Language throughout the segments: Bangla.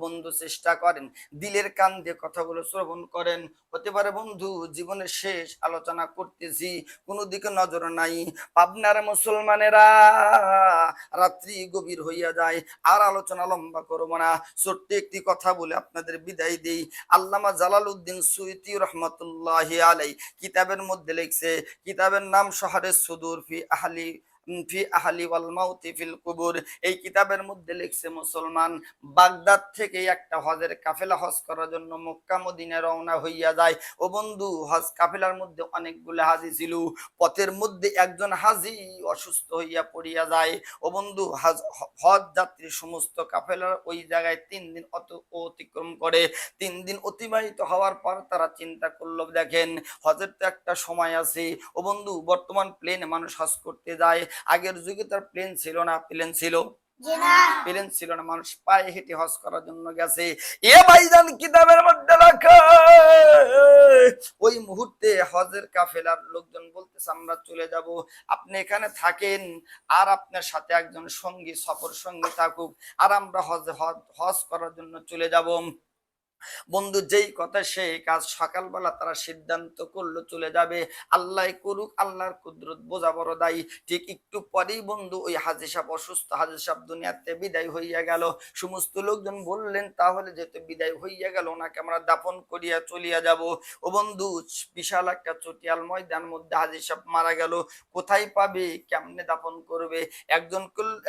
বন্ধু চেষ্টা করেন দিলের কান দিয়ে কথাগুলো শ্রবণ করেন। হতে পারে বন্ধু জীবনের শেষ আলোচনা করতেছি, কোনো দিকে নজর নাই। পাবনার মুসলমানেরা, রাত্রি গভীর হইয়া যায়, আর আলোচনা লম্বা করবো না, ছোট্ট একটি কথা বলে আপনাদের বিদায় দিই। আল্লামা জালালউদ্দিন সুয়ুতী রহমতুল্লাহি আলাই কিতাবের মধ্যে লিখছে, কিতাবের নাম শহরের সুদূর ফি আহলি ওয়াল মাউতি ফিল কুবুর। এই কিতাবের মধ্যে লিখছে, মুসলমান বাগদাদ থেকে একটা হজের কাফেলা হজ করার জন্য মক্কা মদিনায় রওনা হইয়া যায়। ও বন্ধু, হজ কাফেলার মধ্যে অনেকগুলো হাজি ছিল। পথের মধ্যে একজন হাজি অসুস্থ হইয়া পড়িয়া যায়। ও বন্ধু, হজ যাত্রী সমস্ত কাফেলার ওই জায়গায় 3 দিন অতিক্রম করে। 3 দিন অতিবাহিত হওয়ার পর তারা চিন্তা করলো, দেখেন হজের তো একটা সময় আছে। ও বন্ধু, বর্তমান প্লেনে মানুষ হজ করতে যায়, আগের যুগে তার প্লেন ছিল না, প্লেন ছিল প্লেন ছিল না, মানুষ পায়ে হেঁটে হজ করার জন্য গেছে। এ ভাইজান কিতাবের মধ্যে লেখা, ওই মুহূর্তে হজের কাফেলার লোকজন বলতেছে, আমরা চলে যাব, আপনি এখানে থাকেন, আর আপনার সাথে একজন সঙ্গী সফর সঙ্গী থাকুক, আর আমরা হজ করার জন্য চলে যাব। বন্ধু, যেই কথা সেই কাজ। সকালবেলা তারা সিদ্ধান্ত করলো চলে যাবে। আল্লাহ করুক, আল্লাহর কুদরত বোঝা বড় দায়ী। ঠিক একটু পরেই বন্ধু ওই হাজী সাহেব অসুস্থ, হাজী সাহেব দুনিয়াতে বিদায় হইয়া গেল। সমস্ত লোকজন বললেন, তাহলে যেহেতু বিদায় হইয়া গেল, ওনাকে আমরা দাফন করিয়া চলিয়া যাব। ও বন্ধু, বিশাল একটা চটিয়াল ময়দান মধ্যে হাজী সাহেব মারা গেল। কোথায় পাবে, কেমনে দাফন করবে?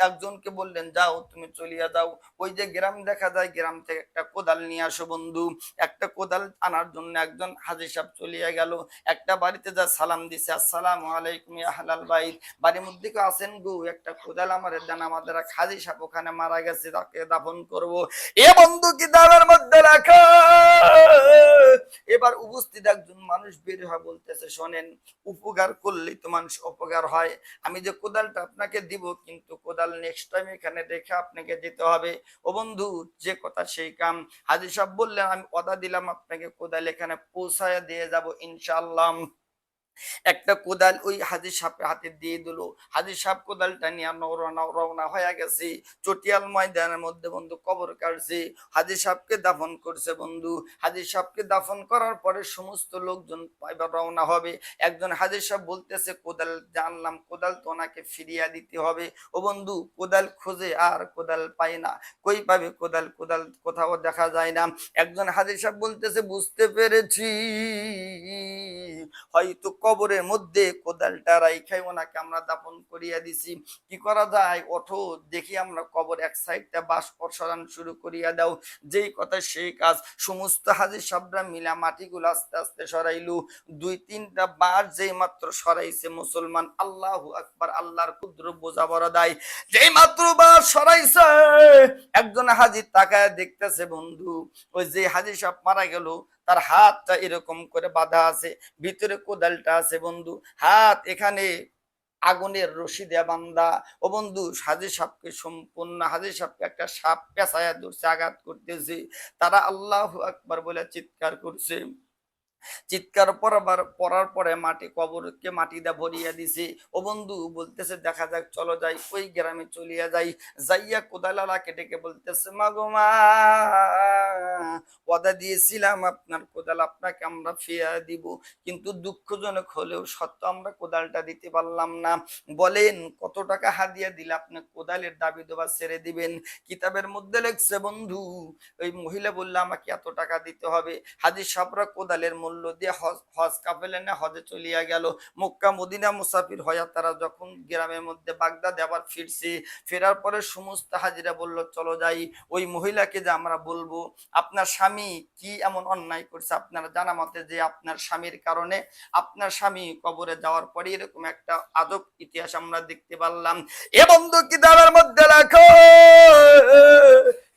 একজনকে বললেন, যাও তুমি চলিয়া যাও, ওই যে গ্রাম দেখা যায়, গ্রাম থেকে একটা কোদাল নিয়ে আসো। বন্ধু, একটা কোদাল আনার জন্য একজন হাজী সাহেব চলিয়া গেল। একটা বাড়িতে যা সালাম দিছে, আসসালামু আলাইকুম ইয়া আহলাল বাইত, বাড়ির মধ্যে কেউ আছেন গো, একটা কোদাল আমার দেন, আমাদের এক হাজী সাহেব ওখানে মারা গেছে, তাকে দাফন করব। এ বন্ধু, কিতাবের মধ্যে লেখা। এবার উপস্থিত একজন মানুষ বের হয়, বলতেছে, শোনেন, উপকার করলেই তো মানুষ উপকার হয়। আমি যে কোদালটা আপনাকে দিব, কিন্তু কোদাল নেক্সট টাইম এখানে রেখে আপনাকে যেতে হবে। ও বন্ধু, যে কথা সেই কাম। হাজী সাহেব বললেন, আমি ওয়াদা দিলাম আপনাকে কোদাল এখানে পৌঁছায় দিয়ে যাব ইনশাআল্লাহ। একটা কোদাল ওই হাজী সাহেবের হাতে দিয়ে দিল। হাজী সাহেব কোদালটা নিয়ে রওনা হয়ে গেছে। চটিয়াল ময়দানের মধ্যে বন্ধু কবর কাটছে, হাজী সাহেবকে দাফন করছে। বন্ধু, হাজী সাহেবকে দাফন করার পরে সমস্ত লোকজন এবার রওনা হবে। একজন হাজী সাহেব বলতেছে, কোদাল জানলাম, কোদাল তো ওনাকে ফিরিয়ে দিতে হবে। ও বন্ধু, কোদাল খোঁজে আর কোদাল পায় না। কই পাবে কোদাল? কোদাল কোথাও দেখা যায় না। একজন হাজী সাহেব বলতেছে, বুঝতে পেরেছি, হয়তো কবরের মধ্যে কোদালটা রাইখাই ওনাকে আমরা দাফন করিয়া দিছি। কি করা যায়? ওঠো দেখি, আমরা কবর এক সাইডটা বাঁশ সরানো শুরু করিয়া দাও। যেই কথা সেই কাজ। সমস্ত হাজী সাহেবরা মিলা মাটিগুলো আস্তে আস্তে সরাইলু। 2-3টা বাঁশ যেই মাত্র সরাইছে, মুসলমান, আল্লাহু আকবার, আল্লাহর কুদরত বোঝা বড় দায়। যেই মাত্র বাঁশ সরাইছে, একজন হাজী তাকায় দেখতেছে, বন্ধু, ওই যে হাজী সাহেব মারা গেল, তার হাতটা এরকম করে বাঁধা আছে, ভিতরে কোদালটা আছে। বন্ধু, হাত এখানে আগুনের রশি দেয়া বান্ধা। ও বন্ধু, হাজী সাহেবকে সম্পূর্ণ, হাজী সাহেবকে একটা সাপ পেঁচায়া ধরছে, আঘাত করতেছে। তারা আল্লাহু আকবার বলে চিৎকার করছে। চিৎকার পড়ার পরে মাটি, কবরকে মাটি দিয়ে ভরিয়া দিছে। ও বন্ধু বলতেছে, দেখা যাক, চলো যাই, ওই গ্রামে চলিয়া যাই। যাইয়া কোদালালাকে ডেকে বলতেছে, মাগো মা, ওয়াদা দিয়েছিলাম আপনার কোদাল আপনাকে আমরা ফিরিয়ে দিব, কিন্তু দুঃখজনক হলেও সত্য, আমরা কোদালটা দিতে পারলাম না। বলেন কত টাকা হাদিয়া দিলে আপনি কোদালের দাবি দেওয়া ছেড়ে দিবেন? কিতাবের মধ্যে লেখছে, বন্ধু, ওই মহিলা বললে, আমাকে এত টাকা দিতে হবে। হাজী সাহেবরা কোদালের মূল্য দিয়ে হজ কাফেলা নিয়ে হজে চলিয়া গেল। মক্কা মদিনা মুসাফির হইয়া তারা যখন গ্রামের মধ্যে বাগদাদ আবার ফিরছে, ফেরার পরে সমস্ত হাজিরা বলল, চলো যাই, ওই মহিলাকে যে আমরা বলবো, আপনার স্বামী কি এমন অন্যায় করছে, আপনারা জানা মতে যে আপনার স্বামীর কারণে আপনার স্বামী কবরে যাওয়ার পরে এরকম একটা আজব ইতিহাস আমরা দেখতে পারলাম। এ বন্ধু, কিতাবের মধ্যে লেখো।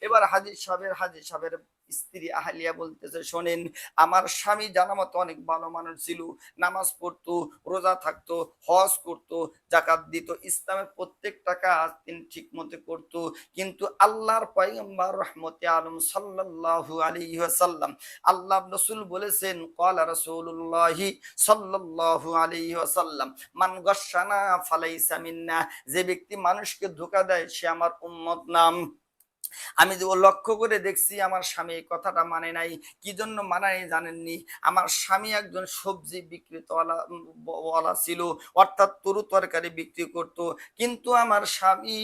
এবার হাজী সাহেবের স্ত্রী আহলিয়া বলতেছে, শোনেন, আমার স্বামী জানা মতো অনেক ভালো মানুষ ছিল, নামাজ পড়তো, রোজা থাকতো, হজ করতো, যাকাত দিত, ইসলামের প্রত্যেকটা কাজ তিনি ঠিক মতো করতো। কিন্তু আল্লাহর পয়গম্বর রহমতে আলম সাল্লাল্লাহু আলাইহি ওয়াসাল্লাম, আল্লাহর রাসূল বলেছেন, ক্বালা রাসূলুল্লাহি সাল্লাল্লাহু আলাইহি ওয়াসাল্লাম, মান গাশশানা ফালাইসা মিন্না, যে ব্যক্তি মানুষকে ধোঁকা দেয় সে আমার উম্মত নাম। আমি যে লক্ষ্য করে দেখছি আমার স্বামী এই কথাটা মানে নাই। কি জন্য মানে নাই জানেননি? আমার স্বামী একজন সবজি বিক্রেতাওয়ালা ওয়ালা ছিল, অর্থাৎ তরু তরকারি বিক্রি করত। কিন্তু আমার স্বামী,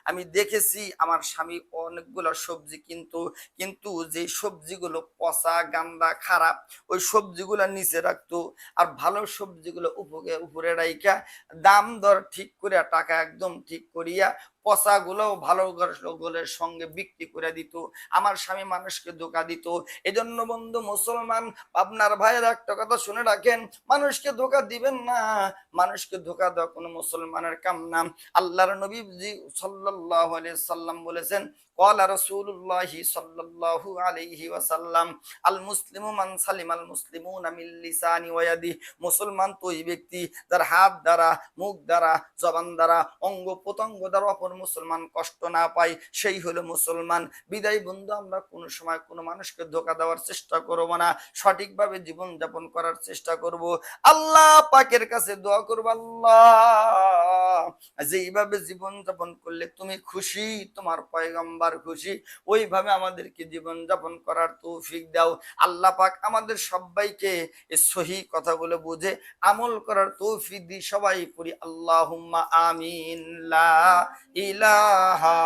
আমি দেখেছি আমার স্বামী অনেকগুলো সবজি কিন্তু, কিন্তু যে সবজিগুলো পচা গান্দা খারাপ ওই সবজিগুলো নিচে রাখতো, আর ভালো সবজিগুলো উপরে উপরে রাইখা দাম দর ঠিক করে টাকা একদম ঠিক করিয়া পচা গুলো ভালো গুলোর সঙ্গে বিক্রি করে দিত। আমার স্বামী মানুষকে ধোকা দিত। এজন্য বন্ধু মুসলমান, আপনার ভাইয়ের একটা কথা শুনে রাখেন, মানুষকে ধোকা দিবেন না। মানুষকে ধোকা দেওয়া কোনো মুসলমানের কাম না। আল্লাহর নবী সাল্লাল্লাহু আলাইহি সাল্লাম বলেছেন, ক্বালা রাসূলুল্লাহি সাল্লাল্লাহু আলাইহি ওয়াসাল্লাম, আল মুসলিমু মান সালিমাল মুসলিমুনা মিন লিসানি ওয়া ইয়াদি। মুসলমান তো ওই ব্যক্তি যার হাত দ্বারা, মুখ দ্বারা, জবান দ্বারা, অঙ্গ প্রত্যঙ্গ দ্বারা অপর মুসলমান কষ্ট না পায়, সেই হলো মুসলমান। বিদায় বন্ধু, আমরা কোনো সময় কোনো মানুষকে ধোকা দেওয়ার চেষ্টা করব না, সঠিকভাবে জীবন যাপন করার চেষ্টা করব। আল্লাহ পাকের কাছে দোয়া করব, আল্লাহ যেইভাবে জীবন যাপন করলে তুমি খুশি, তোমার পয়গম্বর খুশি, ওইভাবে আমাদেরকে জীবন যাপন করার তৌফিক দাও। আল্লাহ পাক আমাদের সবাইকে এই সহি কথাগুলো বুঝে আমল করার তৌফিক দি। সবাই পড়ি আল্লাহুম্মা আমিন। লা ইলাহা